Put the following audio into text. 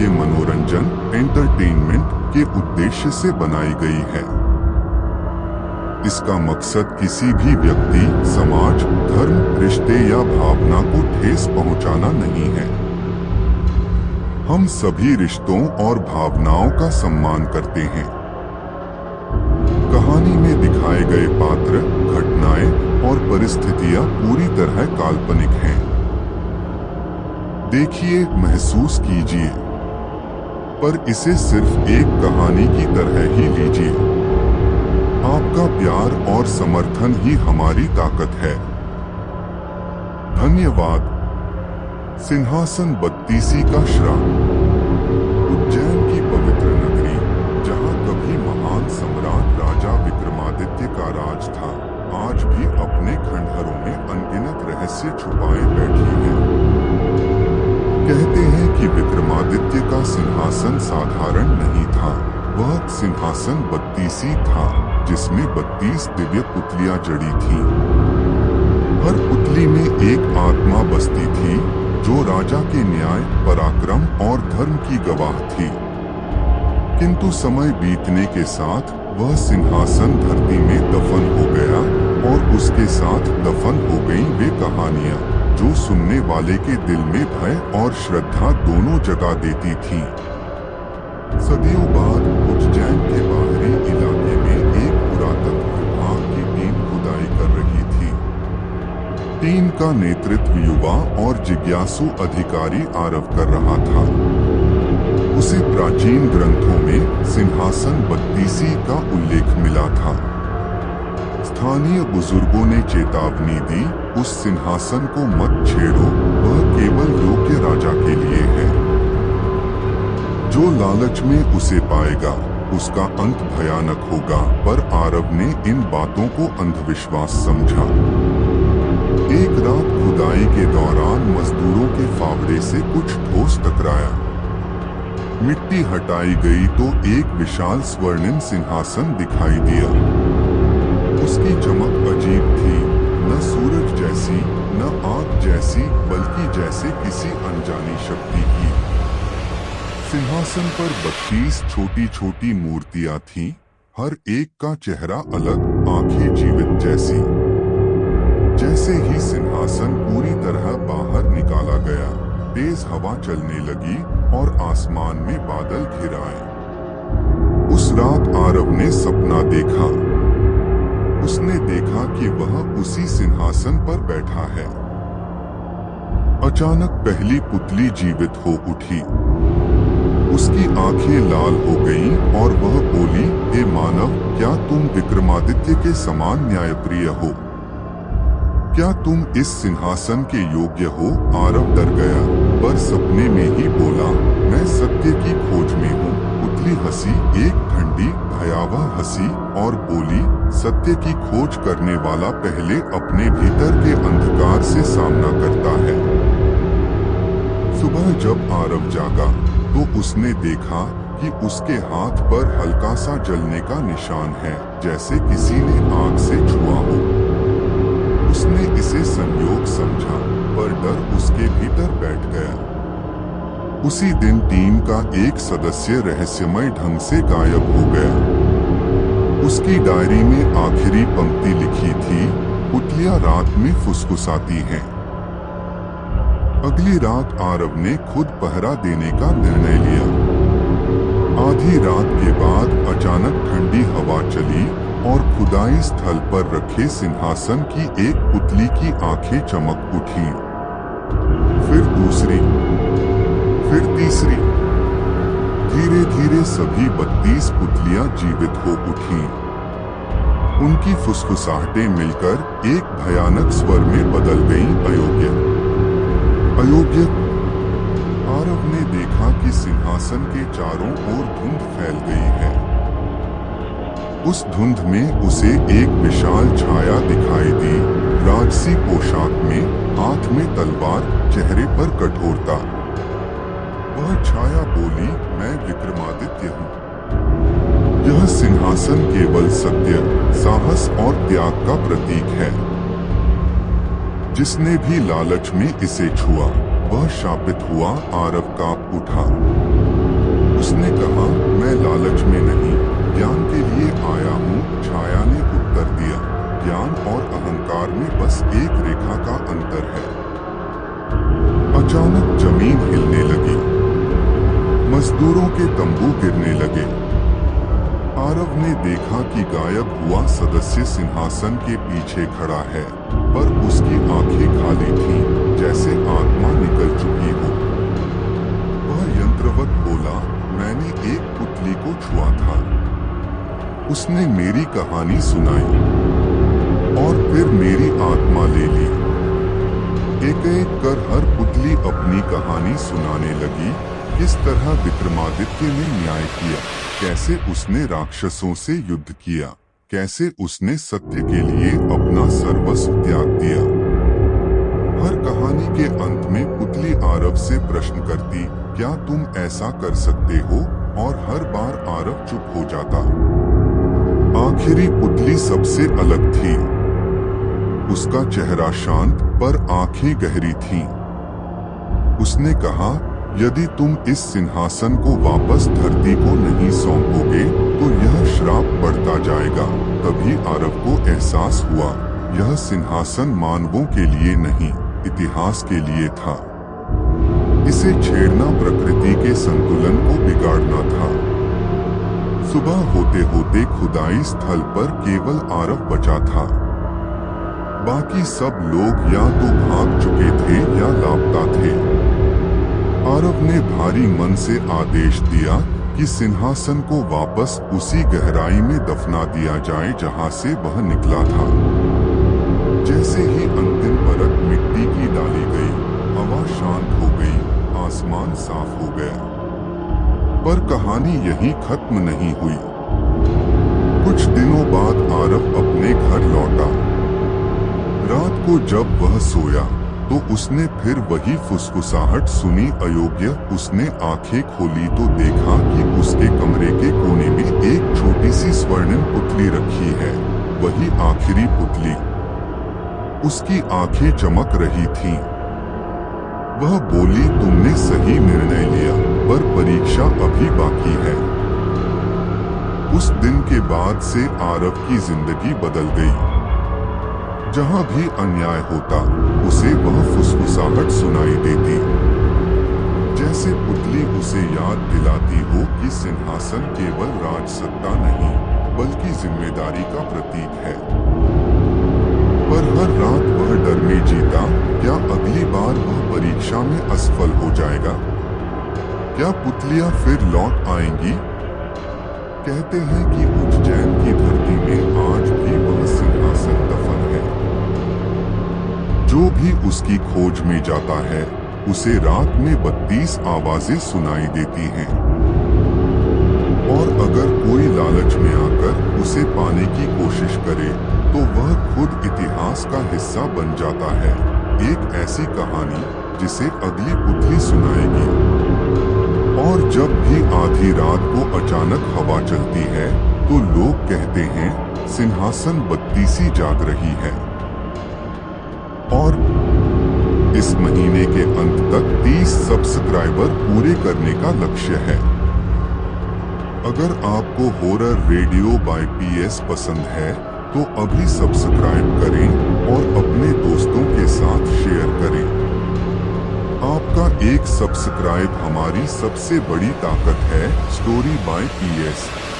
के मनोरंजन एंटरटेनमेंट के उद्देश्य से बनाई गई है। इसका मकसद किसी भी व्यक्ति, समाज, धर्म, रिश्ते या भावना को ठेस पहुंचाना नहीं है। हम सभी रिश्तों और भावनाओं का सम्मान करते हैं। कहानी में दिखाए गए पात्र, घटनाएं और परिस्थितियां पूरी तरह काल्पनिक हैं। देखिए, महसूस कीजिए, पर इसे सिर्फ एक कहानी की तरह ही लीजिए। आपका प्यार और समर्थन ही हमारी ताकत है। धन्यवाद। सिंहासन 32 का श्राप। उज्जैन की पवित्र नगरी, जहां कभी महान सम्राट राजा विक्रमादित्य का राज था, आज भी अपने खंडहरों में अनगिनत रहस्य छुपाए बैठी है। कहते हैं कि विक्रमादित्य का सिंहासन साधारण नहीं था, वह सिंहासन 32 था, जिसमें 32 दिव्य पुतलियां जड़ी थीं। हर पुतली में एक आत्मा बसती थी, जो राजा के न्याय, पराक्रम और धर्म की गवाह थी। किंतु समय बीतने के साथ वह सिंहासन धरती में दफन हो गया, और उसके साथ दफन हो गईं वे कहानियां, जो सुनने वाले के दिल में भय और श्रद्धा दोनों जगा देती थीं। सदियों बाद उज्जैन के बाहरी इलाके में एक पुरातत्व विभाग की टीम खुदाई कर रही थी। टीम का नेतृत्व युवा और जिज्ञासु अधिकारी आरव कर रहा था। उसे प्राचीन ग्रंथों में सिंहासन 32 का उल्लेख मिला था। स्थानीय बुजुर्गों ने चेतावनी दी, उस सिंहासन को मत छेड़ो, वह केवल योग्य राजा के लिए है। जो लालच में उसे पाएगा, उसका अंत भयानक होगा। पर आरव ने इन बातों को अंधविश्वास समझा। एक रात खुदाई के दौरान मजदूरों के फावड़े से कुछ ठोस टकराया। मिट्टी हटाई गई तो एक विशाल स्वर्णिम सिंहासन दिखाई दिया। उसकी चमक अजीब थी, न सूरज जैसी, न आग जैसी, बल्कि जैसे किसी अनजानी शक्ति की। सिंहासन पर 32 छोटी छोटी मूर्तियां थीं, हर एक का चेहरा अलग, आंखें जीवित जैसी। जैसे ही सिंहासन पूरी तरह बाहर निकाला गया, तेज हवा चलने लगी और आसमान में बादल घिर आए। उस रात आरव ने सपना देखा। उसने देखा कि वह उसी सिंहासन पर बैठा है। अचानक पहली पुतली जीवित हो उठी। उसकी आंखें लाल हो गईं और वह बोली, हे मानव, क्या तुम विक्रमादित्य के समान न्यायप्रिय हो? क्या तुम इस सिंहासन के योग्य हो? आरव डर गया, पर सपने में ही बोला, मैं सत्य की खोज में हूँ। पुतली हंसी, एक ठंडी, भयावह हंसी, और बोली, सत्य की खोज करने वाला पहले अपने भीतर के अंधकार से सामना करता है। सुबह जब आरव जागा, तो उसने देखा कि उसके हाथ पर हल्का सा जलने का निशान है, जैसे किसी ने आग से छुआ हो। उसने इसे संयोग समझा, पर डर उसके भीतर बैठ गया। उसी दिन टीम का एक सदस्य रहस्यमय ढंग से गायब हो गया। उसकी डायरी में आखिरी पंक्ति लिखी थी, पुतलियां रात में फुसफुसाती हैं। अगली रात आरव ने खुद पहरा देने का निर्णय लिया। आधी रात के बाद अचानक ठंडी हवा चली और खुदाई स्थल पर रखे सिंहासन की एक पुतली की आंखें चमक उठी। फिर दूसरी, फिर तीसरी। धीरे धीरे सभी 32 पुतलियां जीवित हो उठीं। उनकी फुसफुसाहटें मिलकर एक भयानक स्वर में बदल गईं, अयोग्य, अयोग्य। आरव ने देखा कि सिंहासन के चारों ओर धुंध फैल गई है। उस धुंध में उसे एक विशाल छाया दिखाई दी, राजसी पोशाक में, हाथ में तलवार, चेहरे पर कठोरता। वह छाया बोली, मैं विक्रमादित्य हूँ। यह सिंहासन केवल सत्य, साहस और त्याग का प्रतीक है। जिसने भी लालच में इसे छुआ, वह शापित हुआ। आरव कांप उठा। उसने कहा, मैं लालच में नहीं, ज्ञान के लिए आया हूँ। छाया ने उत्तर दिया, ज्ञान और अहंकार में बस एक रेखा का अंतर है। अचानक जमीन हिलने लगी, मजदूरों के तंबू गिरने लगे। आरव ने देखा कि गायब हुआ सदस्य सिंहासन के पीछे खड़ा है, पर उसकी आंखें खाली थीं, जैसे आत्मा निकल चुकी हो। वह यंत्रवत बोला, मैंने एक पुतली को छुआ था। उसने मेरी कहानी सुनाई और फिर मेरी आत्मा ले ली। एक एक कर हर पुतली अपनी कहानी सुनाने लगी। किस तरह विक्रमादित्य ने न्याय किया, कैसे उसने राक्षसों से युद्ध किया, कैसे उसने सत्य के लिए अपना सर्वस्व त्याग दिया। हर कहानी के अंत में पुतली आरव से प्रश्न करती, क्या तुम ऐसा कर सकते हो? और हर बार आरव चुप हो जाता। आखिरी पुतली सबसे अलग थी। उसका चेहरा शांत पर आंखें गहरी थीं। उसने कहा, यदि तुम इस सिंहासन को वापस धरती को नहीं सौंपोगे तो यह श्राप बढ़ता जाएगा। तभी आरव को एहसास हुआ, यह सिंहासन मानवों के लिए नहीं, इतिहास के लिए था। इसे छेड़ना प्रकृति के संतुलन को बिगाड़ना था। सुबह होते होते खुदाई स्थल पर केवल आरव बचा था। बाकी सब लोग या तो भाग चुके थे या लापता थे। आरव ने भारी मन से आदेश दिया कि सिंहासन को वापस उसी गहराई में दफना दिया जाए जहां से वह निकला था। जैसे ही अंतिम परत मिट्टी की डाली गई, हवा शांत हो गई, आसमान साफ हो गया। पर कहानी यहीं खत्म नहीं हुई। कुछ दिनों बाद आरव अपने घर लौटा। रात को जब वह सोया तो उसने फिर वही फुसफुसाहट सुनी, अयोग्य। उसने आंखें खोली तो देखा कि उसके कमरे के कोने में एक छोटी सी स्वर्णिम पुतली रखी है, वही आखिरी पुतली। उसकी आंखें चमक रही थीं। वह बोली, तुमने सही निर्णय लिया, पर परीक्षा अभी बाकी है। उस दिन के बाद से आरव की जिंदगी बदल गई। जहां भी अन्याय होता, उसे वह फुसफुसाहट सुनाई देती, जैसे पुतली उसे याद दिलाती हो कि सिंहासन केवल राजसत्ता नहीं, बल्कि जिम्मेदारी का प्रतीक है। पर हर रात वह डर में जीता, क्या अगली बार वह परीक्षा में असफल हो जाएगा? क्या पुतलियां फिर लौट आएंगी? कहते हैं कि उज्जैन की धरती में आज भी वह सिंहासन दफन है। जो भी उसकी खोज में जाता है, उसे रात में 32 आवाजें सुनाई देती हैं। और अगर कोई लालच में आकर उसे पाने की कोशिश करे, तो वह खुद इतिहास का हिस्सा बन जाता है। एक ऐसी कहानी जिसे अगली पुतली सुनाएगी। और जब भी आधी रात को अचानक हवा चलती है, तो लोग कहते हैं, सिंहासन 32 जाग रही है। और इस महीने के अंत तक 30 सब्सक्राइबर पूरे करने का लक्ष्य है। अगर आपको हॉरर रेडियो बाय पीएस पसंद है, तो अभी सब्सक्राइब करें और अपने दोस्तों के साथ शेयर करें। आपका एक सब्सक्राइब हमारी सबसे बड़ी ताकत है। Story by PS.